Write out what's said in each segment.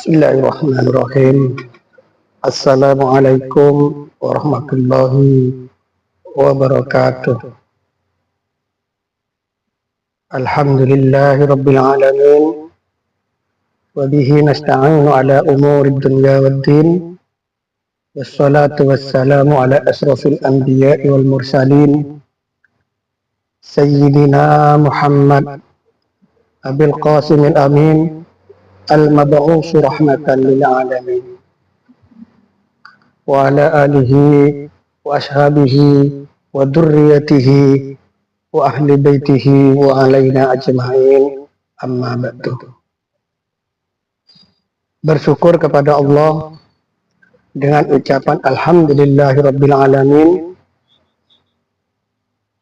Bismillahirrahmanirrahim. Assalamualaikum warahmatullahi wabarakatuh. Alhamdulillahi rabbil alamin. Wabihi nasta'inu ala umuri dunya waddin. Wassalatu wassalamu ala asrafil anbiya'i wal mursalin. Sayyidina Muhammad Abil Qasimil Amin al-mab'usu rahmatan lil alamin. Wa ala alihi wa ashabihi wa dzurriyyatihi wa ahli baitihi wa alaina ajma'in, amma ba'du. Bersyukur kepada Allah dengan ucapan alhamdulillahirabbil alamin,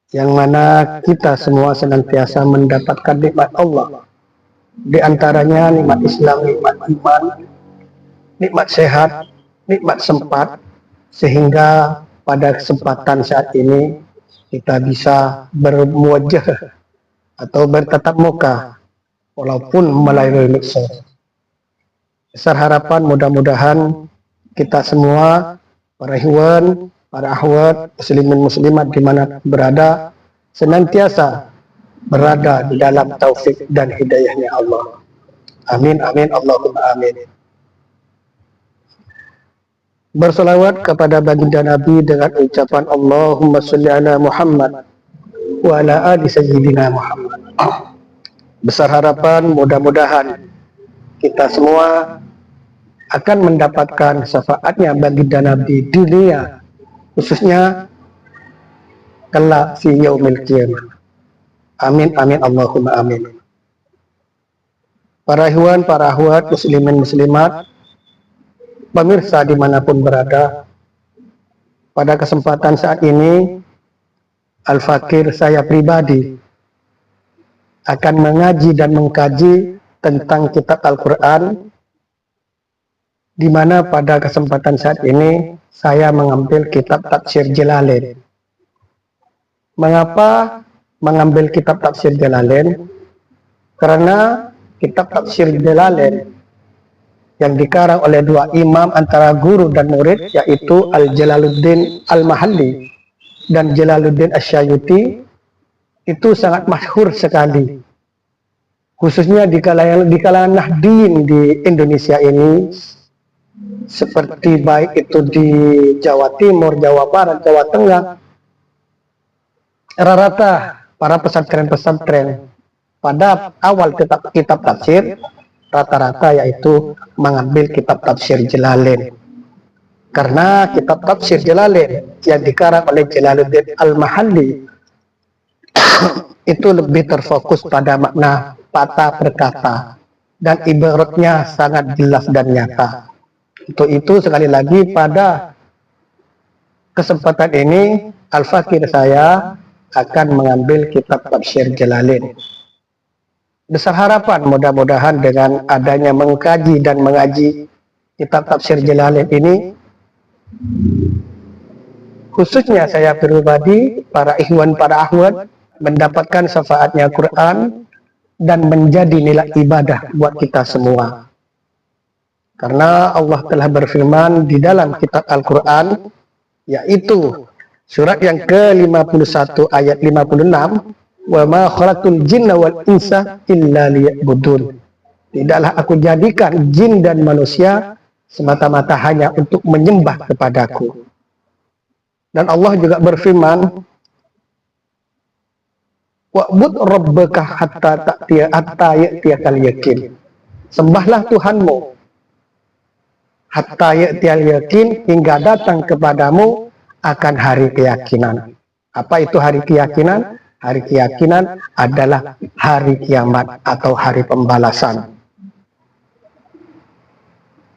yang mana kita semua senantiasa mendapatkan nikmat Allah. Di antaranya nikmat Islam, nikmat iman, nikmat sehat, nikmat sempat, sehingga pada kesempatan saat ini kita bisa bermuwajah atau bertatap muka walaupun melalui mixer. Besar harapan mudah-mudahan kita semua, para ikhwan, para akhwat, muslimin muslimat dimanapun berada, senantiasa berada di dalam taufik dan hidayahnya Allah. Amin, amin, Allahumma amin. Bersolawat kepada baginda Nabi dengan ucapan Allahumma sholli ala Muhammad wa ala ali sayyidina Muhammad. Besar harapan mudah-mudahan kita semua akan mendapatkan syafaatnya baginda Nabi di dunia, khususnya kelak fi yaumil qiyamah. Amin, amin, Allahumma amin. Para ikhwan, para akhwat, muslimin muslimat, pemirsa dimanapun berada, pada kesempatan saat ini Al-Fakir saya pribadi akan mengaji dan mengkaji tentang kitab Al-Quran, di mana pada kesempatan saat ini saya mengambil kitab Tafsir Jalalain. Mengapa mengambil kitab Tafsir Jalalain? Karena kitab Tafsir Jalalain yang dikarang oleh dua imam antara guru dan murid, yaitu Al-Jalaluddin Al-Mahalli dan Jalaluddin Asy-Syayuti, itu sangat masyhur sekali, khususnya di kalangan Nahdien di Indonesia ini, seperti baik itu di Jawa Timur, Jawa Barat, Jawa Tengah. Rata-rata para pesantren-pesantren pada awal kitab tafsir rata-rata yaitu mengambil kitab Tafsir Jalalain, karena kitab Tafsir Jalalain yang dikarang oleh Jalaluddin Al-Mahalli itu lebih terfokus pada makna patah perkata dan ibaratnya sangat jelas dan nyata. Untuk itu sekali lagi pada kesempatan ini Al-Fakir saya akan mengambil kitab Tafsir Jalalain. Besar harapan mudah-mudahan dengan adanya mengkaji dan mengaji kitab Tafsir Jalalain ini, khususnya saya pribadi, para ikhwan, para akhwat, mendapatkan syafaatnya Quran dan menjadi nilai ibadah buat kita semua. Karena Allah telah berfirman di dalam kitab Al-Quran, yaitu surat yang ke-51 ayat 56, wa ma khalaqtul jinna wal insa illa liya'budun. Tidaklah aku jadikan jin dan manusia semata-mata hanya untuk menyembah kepadaku. Dan Allah juga berfirman, wa'bud rabbaka hatta ya'tiyakal yaqin. Sembahlah Tuhanmu hatta ya'tiyal yaqin, hingga datang kepadamu akan hari keyakinan. Apa itu hari keyakinan? Hari keyakinan adalah hari kiamat atau hari pembalasan.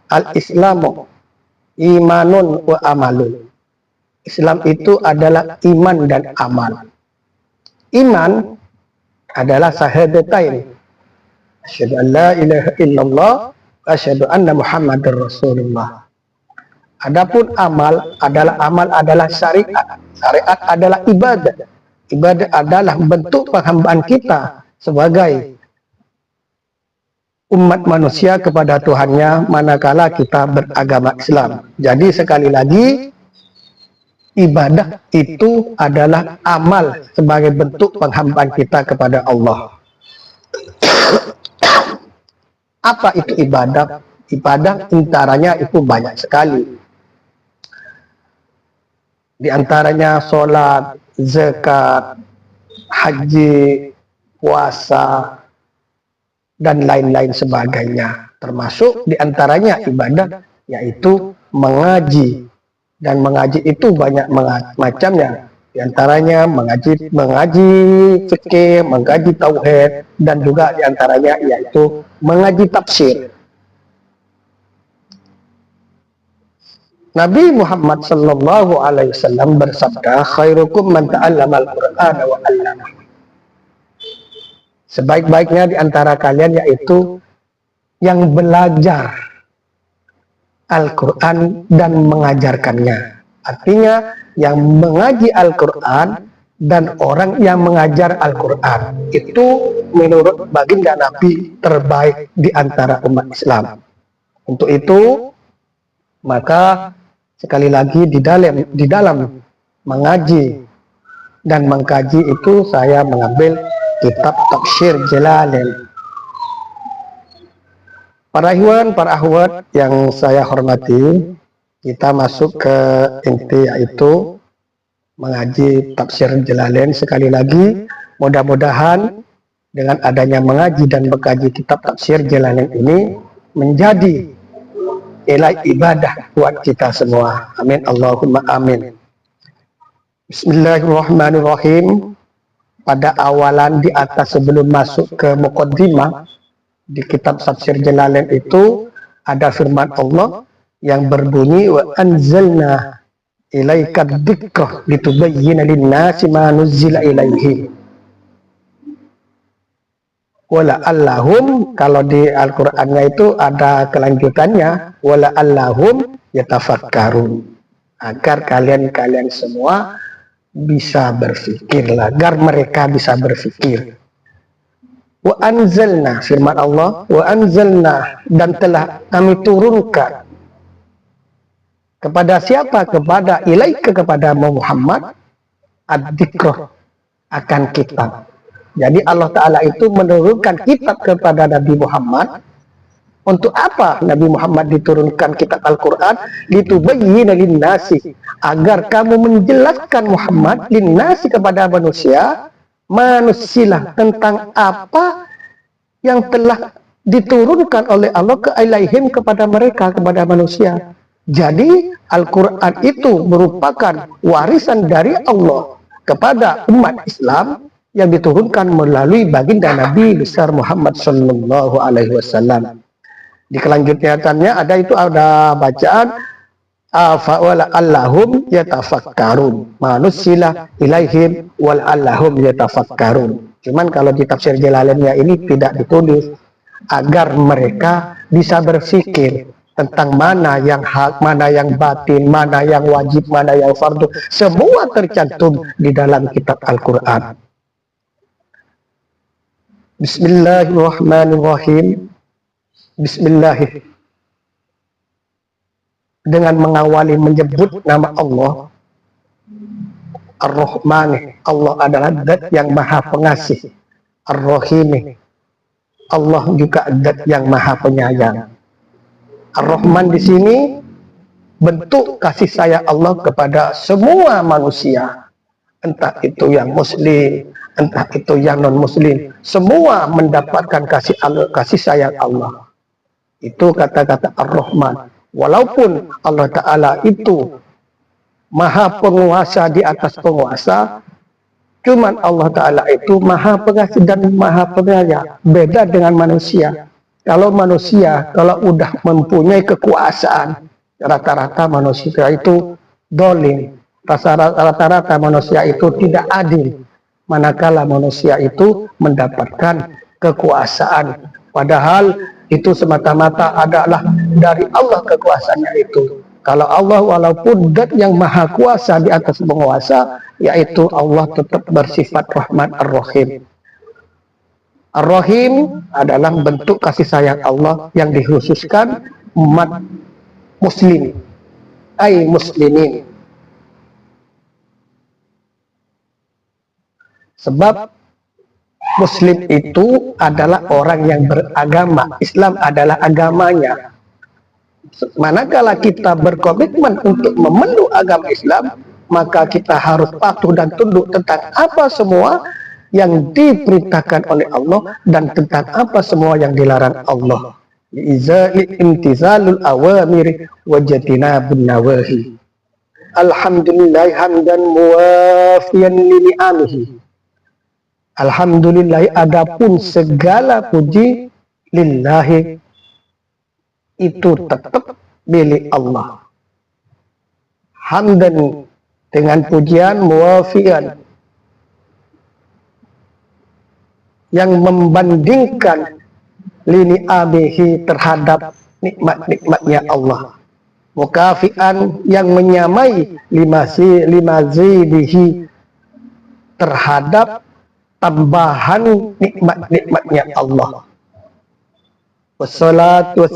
Al-Islamu imanun wa amalun. Islam itu adalah iman dan amal. Iman adalah syahadatain, asyhadu an la ilaha illallah wa asyhadu anna Muhammadar Rasulullah. Adapun amal adalah syariat. Syariat adalah ibadah. Ibadah adalah bentuk penghambaan kita sebagai umat manusia kepada Tuhannya manakala kita beragama Islam. Jadi sekali lagi, ibadah itu adalah amal sebagai bentuk penghambaan kita kepada Allah. Apa itu ibadah? Ibadah antaranya itu banyak sekali. Di antaranya sholat, zakat, haji, puasa, dan lain-lain sebagainya. Termasuk di antaranya ibadah yaitu mengaji. Dan mengaji itu banyak macamnya. Di antaranya mengaji fikih, mengaji tauhid, dan juga di antaranya yaitu mengaji tafsir. Nabi Muhammad sallallahu alaihi wasallam bersabda, "Khairukum man ta'allama al-Qur'ana wa 'allama." Sebaik-baiknya di antara kalian yaitu yang belajar Al-Quran dan mengajarkannya. Artinya yang mengaji Al-Quran dan orang yang mengajar Al-Quran. Itu menurut baginda Nabi terbaik di antara umat Islam. Untuk itu, maka sekali lagi di dalam mengaji dan mengkaji itu saya mengambil kitab Tafsir Jalalain. Para ikhwan, para akhwat yang saya hormati, kita masuk ke inti yaitu mengaji Tafsir Jalalain. Sekali lagi, mudah-mudahan dengan adanya mengaji dan mengkaji kitab Tafsir Jalalain ini menjadi ibadah buat kita semua. Amin, Allahumma amin. Bismillahirrahmanirrahim. Pada awalan di atas sebelum masuk ke muqaddimah di kitab Tafsir Jalalain itu ada firman Allah yang berbunyi, wa anzalna ilaika dzikra litubayyana lin-nasi ma nuzzila ilaihim wala allahum. Kalau di Al-Qur'annya itu ada kelanjutannya, wala allahum yatafakkarun, agar kalian semua bisa berpikir, agar mereka bisa berpikir. Wa anzalna, firman Allah, wa anzalna, dan telah kami turunkan kepada siapa? Kepada ilaika, kepada Muhammad, ad-dzikra, akan kitab. Jadi Allah Ta'ala itu menurunkan kitab kepada Nabi Muhammad. Untuk apa Nabi Muhammad diturunkan kitab Al-Quran? Litubayyina lin-nasi, agar kamu menjelaskan Muhammad lin-nasi, kepada manusia, manusia tentang apa yang telah diturunkan oleh Allah ke ilaihim, kepada mereka, kepada manusia. Jadi Al-Quran itu merupakan warisan dari Allah kepada umat Islam yang diturunkan melalui baginda Nabi besar Muhammad sallallahu alaihi wasallam. Di kelanjutannya ada bacaan wal allahum yatafakkarun, manusia ilaihim wal allahum yatafakkarun. Cuman kalau di tafsir Jalalainnya ini tidak ditulis, agar mereka bisa berpikir tentang mana yang hak, mana yang batin, mana yang wajib, mana yang fardu. Semua tercantum di dalam kitab Al-Quran. Bismillahirrahmanirrahim. Bismillah, dengan mengawali menyebut nama Allah. Ar-Rahman, Allah adalah zat yang maha pengasih. Ar-Rahim, Allah juga zat yang maha penyayang. Ar-Rahman di sini bentuk kasih sayang Allah kepada semua manusia, entah itu yang muslim, entah itu yang non muslim, semua mendapatkan kasih sayang Allah. Itu kata-kata Ar-Rahman. Walaupun Allah Ta'ala itu maha penguasa di atas penguasa, cuman Allah Ta'ala itu maha pengasih dan maha penyayang. Beda dengan manusia. Kalau manusia, kalau udah mempunyai kekuasaan, rata-rata manusia itu dolim. Rata-rata manusia itu tidak adil. Manakala manusia itu mendapatkan kekuasaan. Padahal itu semata-mata adalah dari Allah kekuasaannya itu. Kalau Allah walaupun zat yang maha kuasa di atas penguasa, yaitu Allah tetap bersifat Rahman Ar-Rahim. Ar-Rahim adalah bentuk kasih sayang Allah yang dikhususkan umat muslim, ay muslimin. Sebab Muslim itu adalah orang yang beragama, Islam adalah agamanya. Manakala kita berkomitmen untuk memeluk agama Islam, maka kita harus patuh dan tunduk tentang apa semua yang diperintahkan oleh Allah dan tentang apa semua yang dilarang Allah. Imtizalul awamir wa jatinabun nawahi. Alhamdulillah hamdan muwafiyan li ni'amihi. Alhamdulillah, adapun segala puji lillahi itu tetap milik Allah. Hamdan dengan pujian muwafian yang membandingkan lini abihi terhadap nikmat-nikmatnya Allah. Mukafian yang menyamai limazidihi terhadap tambahan nikmat-nikmatnya Allah. Wassalatu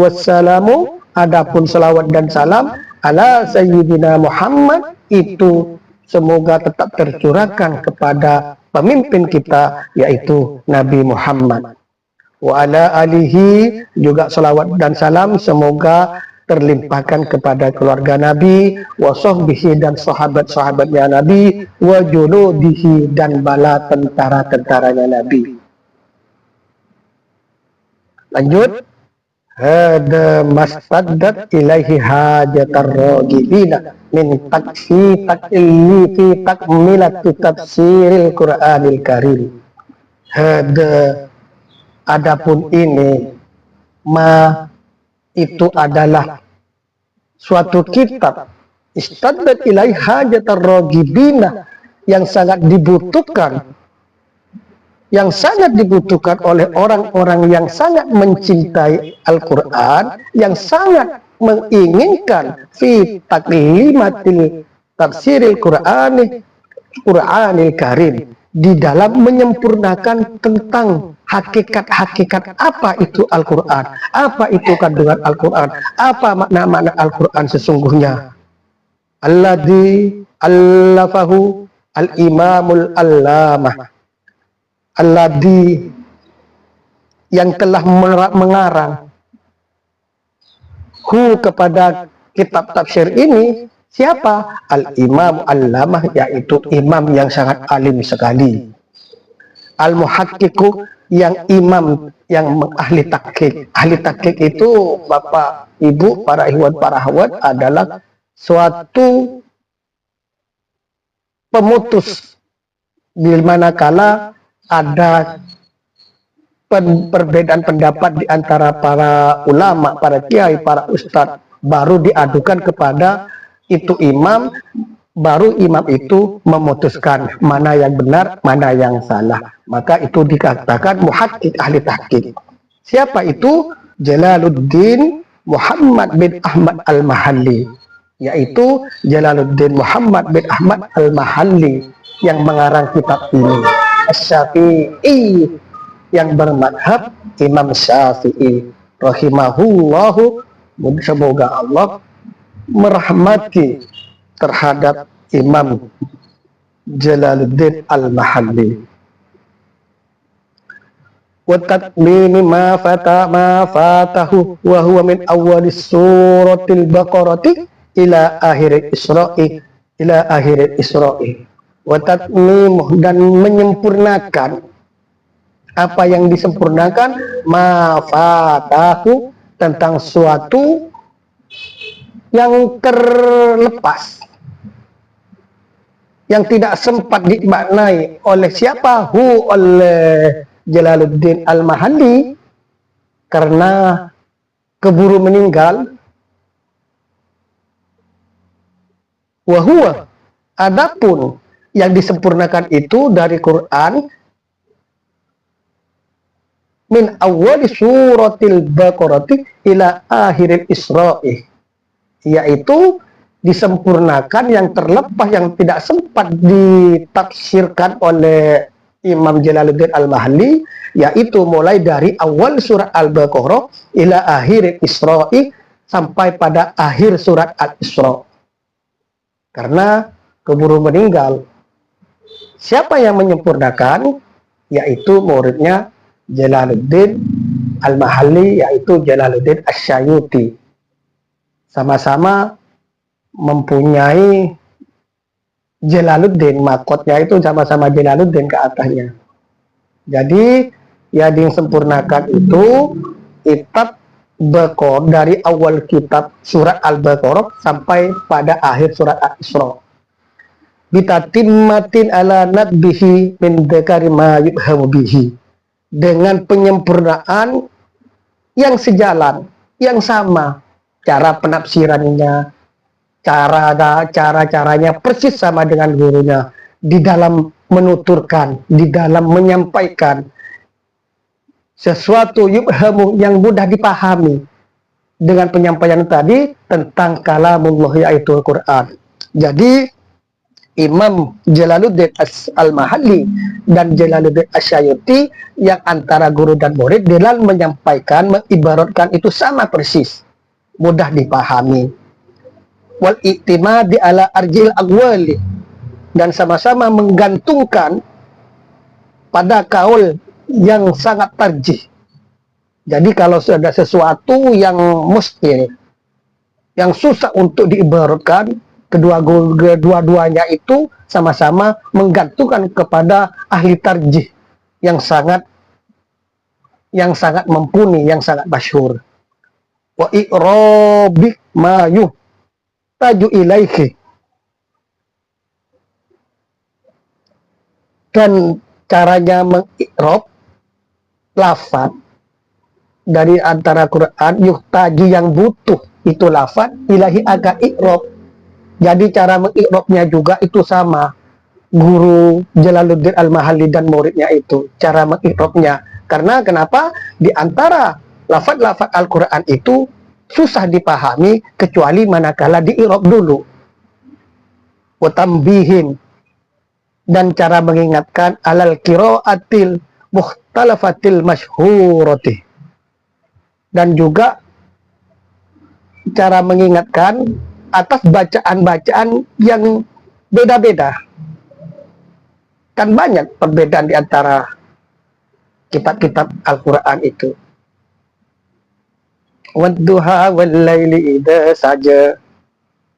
wassalamu, adapun salawat dan salam ala sayyidina Muhammad itu semoga tetap tercurahkan kepada pemimpin kita, yaitu Nabi Muhammad. Wa ala alihi, juga salawat dan salam semoga terlimpahkan kepada keluarga Nabi, wa sahbihi dan sahabat-sahabatnya Nabi, wa junudihi dan bala tentara-tentaranya Nabi. Lanjut, hada mastaddat ilaihi hajatar ragibina min taksi takilli fi takmilati tafsiril Qur'anil Karim. Hada, adapun ini, ma itu adalah suatu kitab istaddat ilaihi hajatar ragibina yang sangat dibutuhkan, oleh orang-orang yang sangat mencintai Al-Quran, yang sangat menginginkan fi taklimatil tafsiril Qur'anil Karim, di dalam menyempurnakan tentang hakikat-hakikat apa itu Al-Quran, apa itu kandungan Al-Quran, apa makna-makna Al-Quran sesungguhnya. Alladzi allafahu al-imamul allamah, alladzi yang telah mengarang kepada kitab tafsir ini. Siapa? Al-imam allamah, yaitu imam yang sangat alim sekali. Al-muhaqqiqu, yang imam yang ahli tahqiq. Ahli tahqiq itu Bapak Ibu, para ikhwan para akhwat, adalah suatu pemutus di manakala ada perbedaan pendapat di antara para ulama, para kiai, para ustadz, baru diadukan kepada itu imam, baru imam itu memutuskan mana yang benar, mana yang salah. Maka itu dikatakan muhaqqiq, ahli tahqiq. Siapa itu? Jalaluddin Muhammad bin Ahmad al-Mahalli, yaitu Jalaluddin Muhammad bin Ahmad al-Mahalli yang mengarang kitab ini. Asy-Syafi'i, yang bermadhab Imam Syafi'i rahimahullahu, semoga Allah merahmati terhadap Imam Jalaluddin al-Mahalli. Wa tatmimi ma fatahu wa huwa min awwali suratil Baqarati ila akhir Isra'i. Wa tatmim, dan menyempurnakan apa yang disempurnakan, ma fatahu, tentang suatu yang terlepas, yang tidak sempat dimaknai oleh siapa? Oleh Jalaluddin al-Mahalli, karena keburu meninggal. Wahuwa, adapun yang disempurnakan itu dari Quran, min awwali suratil Baqarati ila akhiril Isra'i, yaitu disempurnakan yang terlepas, yang tidak sempat ditafsirkan oleh Imam Jalaluddin Al-Mahalli, yaitu mulai dari awal surat Al-Baqarah ila akhir Isra'i, sampai pada akhir surat Al-Isra. Karena keburu meninggal. Siapa yang menyempurnakan? Yaitu muridnya Jalaluddin Al-Mahalli, yaitu Jalaluddin Asy-Syayuti. Sama-sama mempunyai Jalaluddin, mahkotnya itu sama-sama Jalaluddin ke atasnya. Jadi yang disempurnakan itu kitab Baqarah, dari awal kitab surat Al-Baqarah sampai pada akhir surat Al-Isra. Bitatimmatin ala nadbihi min dzakari ma yubhamu bihi, dengan penyempurnaan yang sejalan, yang sama, cara penafsirannya, cara-caranya persis sama dengan gurunya di dalam menuturkan, di dalam menyampaikan sesuatu yubhamu yang mudah dipahami dengan penyampaian tadi tentang kalamullah, yaitu Al-Quran. Jadi Imam Jalaluddin Al-Mahalli dan Jalaluddin Asy-Syayuti yang antara guru dan murid dalam menyampaikan, mengibaratkan itu sama persis, mudah dipahami. Wal i'timadi ala arjil aqwali, dan sama-sama menggantungkan pada kaul yang sangat tarjih. Jadi kalau ada sesuatu yang mustil, yang susah untuk diibaratkan, kedua-duanya itu sama-sama menggantungkan kepada ahli tarjih yang sangat mumpuni, yang sangat masyhur. Wa i'rabi ma yuhtaju ilaihi, dan caranya mengi'rab lafaz dari antara Quran, yuhtaju yang butuh itu lafaz, ilahi agak i'rab. Jadi cara mengi'rabnya juga itu sama. Guru Jalaluddin Al-Mahalli dan muridnya itu cara mengi'rabnya. Karena kenapa? Di antara lafaz-lafaz Al-Quran itu susah dipahami kecuali manakala dii'rab dulu. Watambihin, dan cara mengingatkan alal qiraatil mukhtalafatil masyhurati, dan juga cara mengingatkan atas bacaan-bacaan yang beda-beda. Kan banyak perbedaan di antara kitab-kitab Al-Quran itu. Wadduha wallaili idza saja,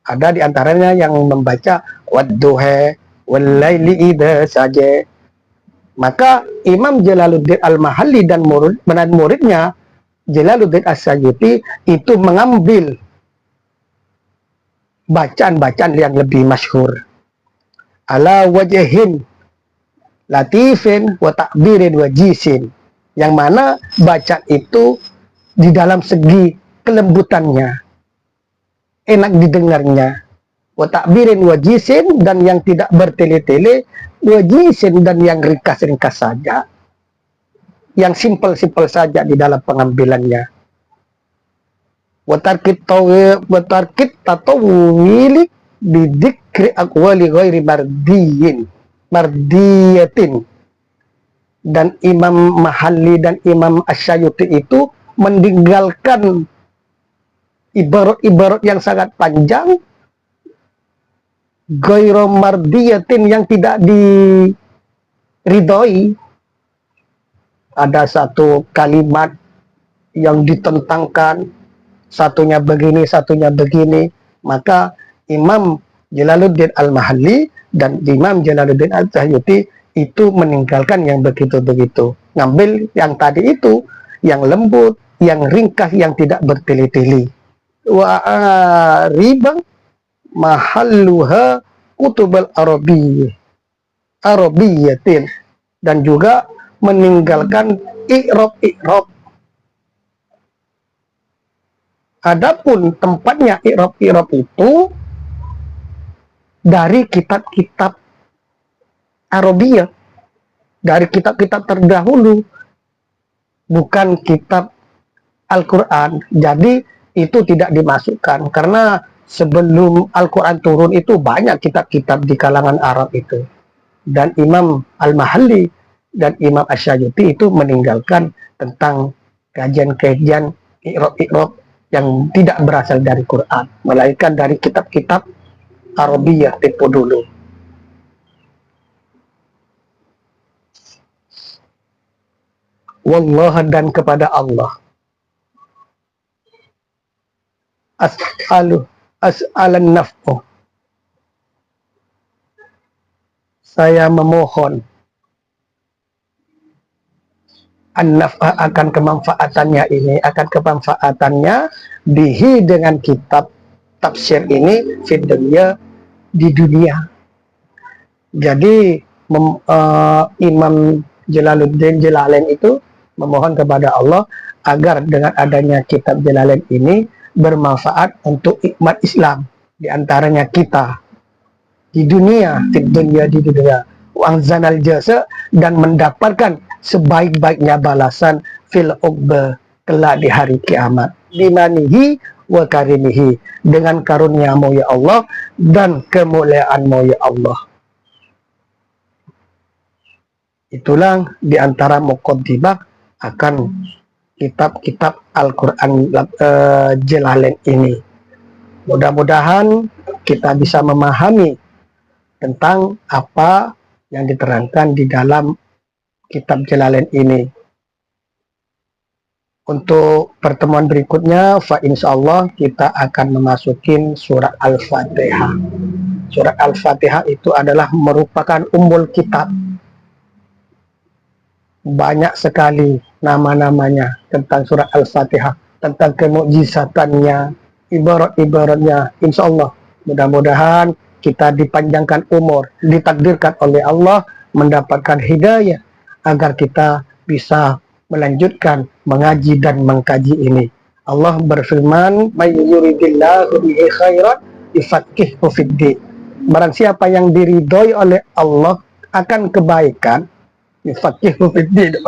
ada di antaranya yang membaca wadduha wallaili idza saja. Maka Imam Jalaluddin Al-Mahalli dan muridnya Jalaluddin Asy-Syayuti itu mengambil bacaan-bacaan yang lebih masyhur ala wajhin latifin wa ta'birin wa jisin, yang mana bacaan itu di dalam segi kelembutannya, enak didengarnya, wa ta'birin wa jisin, dan yang tidak bertele-tele, wa jisin, dan yang ringkas-ringkas saja, yang simpel-simpel saja di dalam pengambilannya. Watarkit tatawili bidikri aqwali ghairi mardiyatin. Dan Imam Mahalli dan Imam Asy-Syayuti itu meninggalkan ibarat-ibarat yang sangat panjang, ghairu mardiyatin, yang tidak diridhoi. Ada satu kalimat yang ditentangkan, satunya begini, satunya begini. Maka Imam Jalaluddin Al-Mahalli dan Imam Jalaluddin Asy-Syayuti itu meninggalkan yang begitu-begitu, ngambil yang tadi itu, yang lembut, yang ringkas, yang tidak bertele-tele. Wa ribang mahalluha kutubal arabiyyatin, dan juga meninggalkan i'rab. Adapun tempatnya i'rab itu dari kitab-kitab Arabiyah, dari kitab-kitab terdahulu, bukan kitab Al-Quran. Jadi itu tidak dimasukkan, karena sebelum Al-Quran turun itu banyak kitab-kitab di kalangan Arab itu. Dan Imam Al-Mahalli dan Imam Asy-Syafi'i itu meninggalkan tentang kajian-kajian i'rab yang tidak berasal dari Quran, melainkan dari kitab-kitab Arabiyah tempo dulu. Wallah, dan kepada Allah, as'alan naf'u, saya memohon an-naf'a, akan kemanfaatannya ini, akan kemanfaatannya bihi, dengan kitab tafsir ini, fid dunya, di dunia. Jadi Imam Jalaluddin Jalalain itu memohon kepada Allah agar dengan adanya kitab Jalalain ini bermanfaat untuk umat Islam, diantaranya kita di dunia, di dunia, wangzanal jasa, dan mendapatkan sebaik-baiknya balasan fil uqba, kelak di hari kiamat, bimanihi wa karimihi, dengan karuniamu ya Allah dan kemuliaanmu ya Allah. Itulah diantara muqaddimah akan kitab-kitab Al-Quran Jalalain ini. Mudah-mudahan kita bisa memahami tentang apa yang diterangkan di dalam kitab Jalalain ini. Untuk pertemuan berikutnya, insyaallah kita akan memasuki surat Al-Fatihah. Surat Al-Fatihah itu adalah merupakan ummul kitab. Banyak sekali nama-namanya tentang surat Al-Fatihah, tentang kemukjizatannya, ibarat-ibaratnya. Insyaallah, mudah-mudahan kita dipanjangkan umur, ditakdirkan oleh Allah mendapatkan hidayah agar kita bisa melanjutkan mengaji dan mengkaji ini. Allah berfirman, "May yuridillahu bihi khairan yufaqqihhu fid-din." Barang siapa yang diridhoi oleh Allah akan kebaikan, yufaqqihhu fid-din,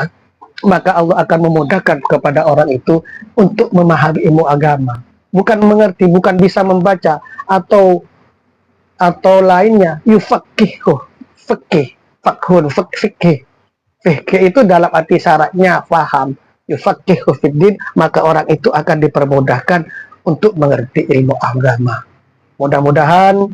maka Allah akan memudahkan kepada orang itu untuk memahami ilmu agama. Bukan mengerti, bukan bisa membaca atau lainnya. Yufaqqihhu, fikih, fakhun, fikih. Fikih itu dalam arti syaratnya faham. Yufaqihu fiddin, maka orang itu akan dipermudahkan untuk mengerti ilmu agama. Mudah-mudahan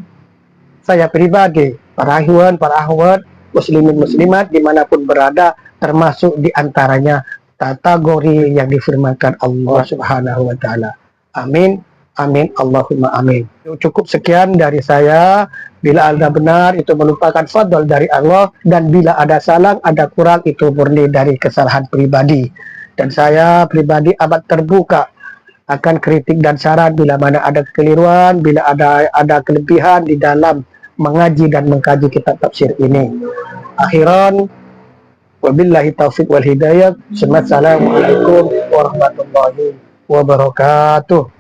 saya pribadi, para akhwat, muslimin muslimat dimanapun berada, termasuk diantaranya kategori yang difirmankan Allah Subhanahu wa Ta'ala. Amin, amin, Allahumma amin. Cukup sekian dari saya. Bila ada benar, itu merupakan fadl dari Allah, dan bila ada salah, ada kurang, itu murni dari kesalahan pribadi. Dan saya pribadi amat terbuka akan kritik dan saran bila mana ada kekeliruan, bila ada kelebihan di dalam mengaji dan mengkaji kitab tafsir ini. Akhiran, wabillahi taufiq wal hidayah. Assalamualaikum warahmatullahi wabarakatuh.